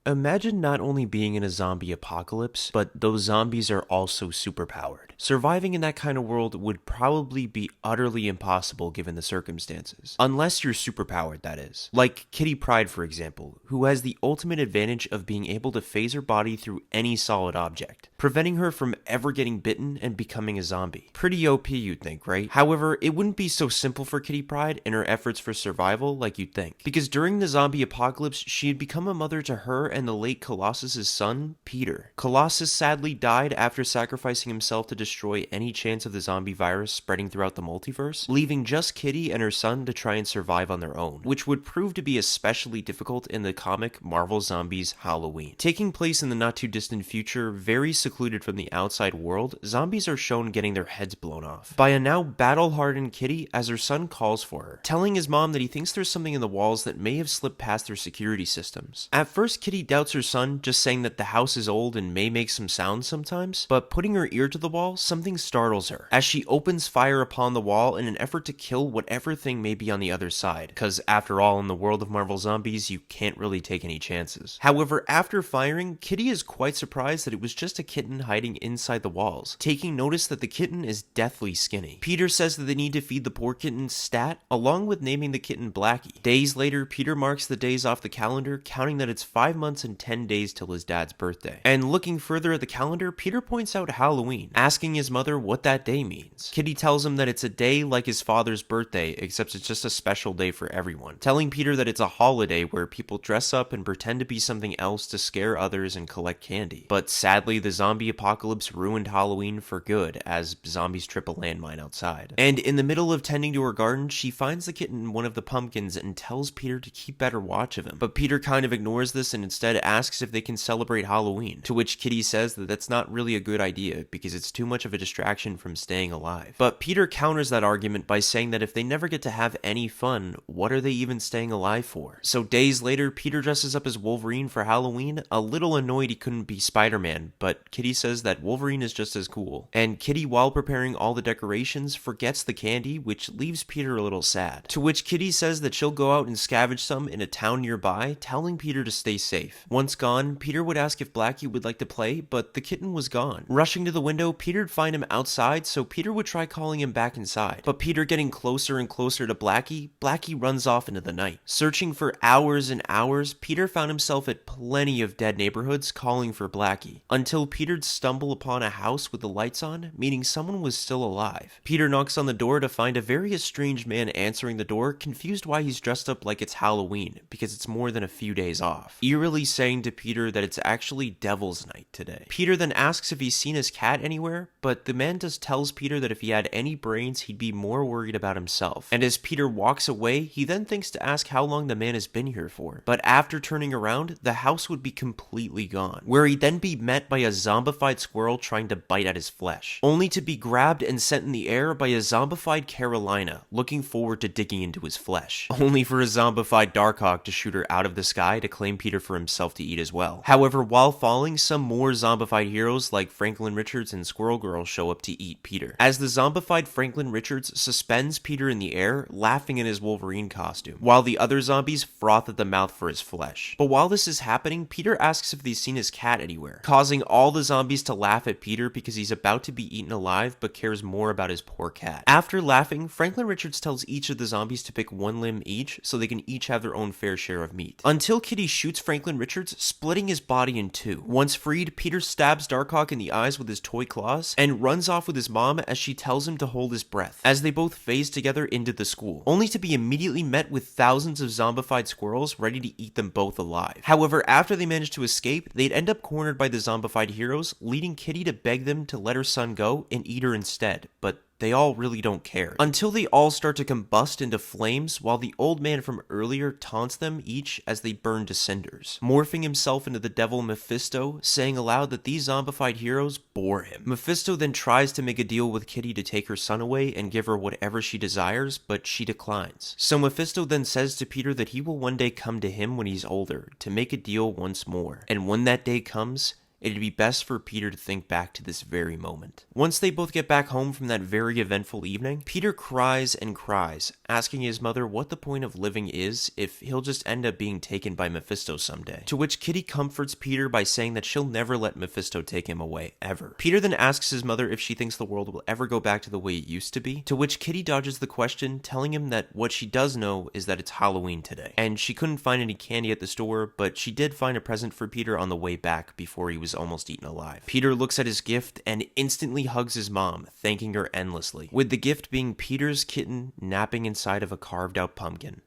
Imagine not only being in a zombie apocalypse, but those zombies are also superpowered. Surviving in that kind of world would probably be utterly impossible given the circumstances. Unless you're superpowered, that is. Like Kitty Pryde, for example, who has the ultimate advantage of being able to phase her body through any solid object, preventing her from ever getting bitten and becoming a zombie. Pretty OP, you'd think, right? However, it wouldn't be so simple for Kitty Pryde in her efforts for survival like you'd think. Because during the zombie apocalypse, she had become a mother to her and the late Colossus's son, Peter. Colossus sadly died after sacrificing himself to destroy any chance of the zombie virus spreading throughout the multiverse, leaving just Kitty and her son to try and survive on their own, which would prove to be especially difficult in the comic Marvel Zombies Halloween. Taking place in the not too distant future, very secluded from the outside world, zombies are shown getting their heads blown off by a now battle-hardened Kitty as her son calls for her, telling his mom that he thinks there's something in the walls that may have slipped past their security systems. At first, Kitty doubts her son, just saying that the house is old and may make some sounds sometimes, but putting her ear to the wall, something startles her as she opens fire upon the wall in an effort to kill whatever thing may be on the other side, cause after all, in the world of Marvel Zombies, you can't really take any chances. However, after firing, Kitty is quite surprised that it was just a kitten hiding inside the walls, taking notice that the kitten is deathly skinny. Peter says that they need to feed the poor kitten stat, along with naming the kitten Blackie. Days later, Peter marks the days off the calendar, counting that it's 5 months and 10 days till his dad's birthday. And looking further at the calendar, Peter points out Halloween, asking his mother what that day means. Kitty tells him that it's a day like his father's birthday, except it's just a special day for everyone, telling Peter that it's a holiday where people dress up and pretend to be something else to scare others and collect candy. But sadly, the zombie apocalypse ruined Halloween for good, as zombies trip a landmine outside. And in the middle of tending to her garden, she finds the kitten in one of the pumpkins and tells Peter to keep better watch of him. But Peter kind of ignores this and instead asks if they can celebrate Halloween, to which Kitty says that that's not really a good idea because it's too much of a distraction from staying alive. But Peter counters that argument by saying that if they never get to have any fun, what are they even staying alive for? So days later, Peter dresses up as Wolverine for Halloween, a little annoyed he couldn't be Spider-Man, but Kitty says that Wolverine is just as cool. And Kitty, while preparing all the decorations, forgets the candy, which leaves Peter a little sad. To which Kitty says that she'll go out and scavenge some in a town nearby, telling Peter to stay safe. Once gone, Peter would ask if Blackie would like to play, but the kitten was gone. Rushing to the window, Peter'd find him outside, so Peter would try calling him back inside. But Peter getting closer and closer to Blackie, Blackie runs off into the night. Searching for hours and hours, Peter found himself at plenty of dead neighborhoods calling for Blackie, until Peter'd stumble upon a house with the lights on, meaning someone was still alive. Peter knocks on the door to find a very estranged man answering the door, confused why he's dressed up like it's Halloween, because it's more than a few days off, eerily saying to Peter that it's actually Devil's Night today. Peter then asks if he's seen his cat anywhere, but the man just tells Peter that if he had any brains, he'd be more worried about himself. And as Peter walks away, he then thinks to ask how long the man has been here for. But after turning around, the house would be completely gone, where he'd then be met by a zombified squirrel trying to bite at his flesh, only to be grabbed and sent in the air by a zombified Carolina, looking forward to digging into his flesh, only for a zombified Darkhawk to shoot her out of the sky to claim Peter for himself to eat as well. However, while falling, some more zombified heroes like Franklin Richards and Squirrel Girl show up to eat Peter, as the zombified Franklin Richards suspends Peter in the air, laughing in his Wolverine costume, while the other zombies froth at the mouth for his flesh. But while this is happening, Peter asks if they've seen his cat anywhere, causing all the zombies to laugh at Peter because he's about to be eaten alive but cares more about his poor cat. After laughing, Franklin Richards tells each of the zombies to pick one limb each so they can each have their own fair share of meat, until Kitty shoots Franklin Richards, splitting his body in two. Once freed, Peter stabs Darkhawk in the eyes with his toy claws and runs off with his mom as she tells him to hold his breath, as they both phase together into the school, only to be immediately met with thousands of zombified squirrels ready to eat them both alive. However, after they manage to escape, they'd end up cornered by the zombified heroes, leading Kitty to beg them to let her son go and eat her instead, but they all really don't care, until they all start to combust into flames while the old man from earlier taunts them each as they burn to cinders, morphing himself into the devil Mephisto, saying aloud that these zombified heroes bore him. Mephisto then tries to make a deal with Kitty to take her son away and give her whatever she desires, but she declines. So Mephisto then says to Peter that he will one day come to him when he's older to make a deal once more, and when that day comes, It'd be best for Peter to think back to this very moment. Once they both get back home from that very eventful evening, Peter cries and cries, asking his mother what the point of living is if he'll just end up being taken by Mephisto someday. To which Kitty comforts Peter by saying that she'll never let Mephisto take him away, ever. Peter then asks his mother if she thinks the world will ever go back to the way it used to be, to which Kitty dodges the question, telling him that what she does know is that it's Halloween today, and she couldn't find any candy at the store, but she did find a present for Peter on the way back before he was almost eaten alive. Peter looks at his gift and instantly hugs his mom, thanking her endlessly, with the gift being Peter's kitten napping inside of a carved out pumpkin,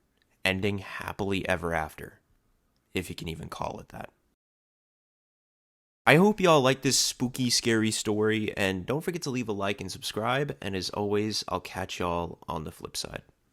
ending happily ever after, if you can even call it that. I hope y'all like this spooky, scary story, and don't forget to leave a like and subscribe, and as always, I'll catch y'all on the flip side.